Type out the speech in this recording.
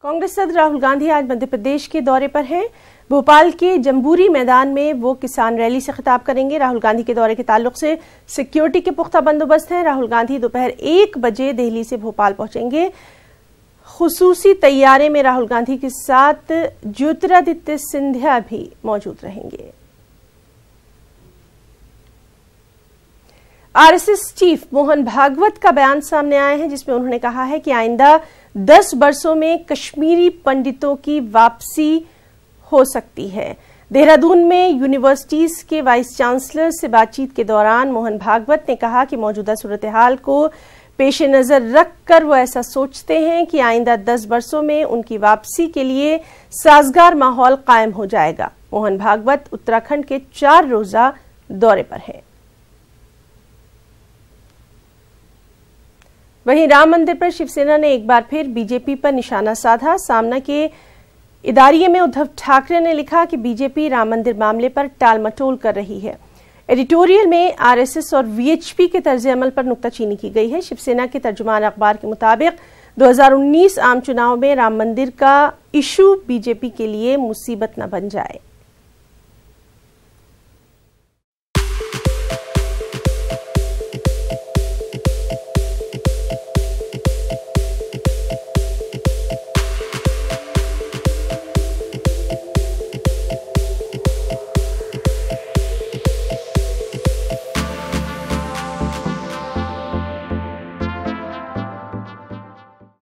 कांग्रेस सदर राहुल गांधी आज मध्य प्रदेश के दौरे पर हैं। भोपाल के जम्बूरी मैदान में वो किसान रैली से खिताब करेंगे। राहुल गांधी के दौरे के ताल्लुक से सिक्योरिटी के पुख्ता बंदोबस्त है। राहुल गांधी दोपहर 1 बजे दिल्ली से भोपाल पहुंचेंगे। खुसूसी तैयारे में राहुल गांधी के साथ ज्योतिरादित्य सिंधिया भी मौजूद रहेंगे। आरएसएस चीफ मोहन भागवत का बयान सामने आया है, जिसमें उन्होंने कहा है कि आइंदा 10 वर्षों में कश्मीरी पंडितों की वापसी हो सकती है। देहरादून में यूनिवर्सिटीज के वाइस चांसलर से बातचीत के दौरान मोहन भागवत ने कहा कि मौजूदा सूरत हाल को पेश नजर रखकर वो ऐसा सोचते हैं कि आइंदा 10 वर्षों में उनकी वापसी के लिए साजगार माहौल कायम हो जाएगा। मोहन भागवत उत्तराखंड के 4 रोजा दौरे पर हैं। वहीं राम मंदिर पर शिवसेना ने एक बार फिर बीजेपी पर निशाना साधा। सामना के इदारिये में उद्धव ठाकरे ने लिखा कि बीजेपी राम मंदिर मामले पर टाल मटोल कर रही है। एडिटोरियल में आरएसएस और वीएचपी के तर्ज अमल पर नुक्ताचीनी की गई है। शिवसेना के तर्जुमान अखबार के मुताबिक 2019 आम चुनाव में राम मंदिर का इशू बीजेपी के लिए मुसीबत न बन जाए।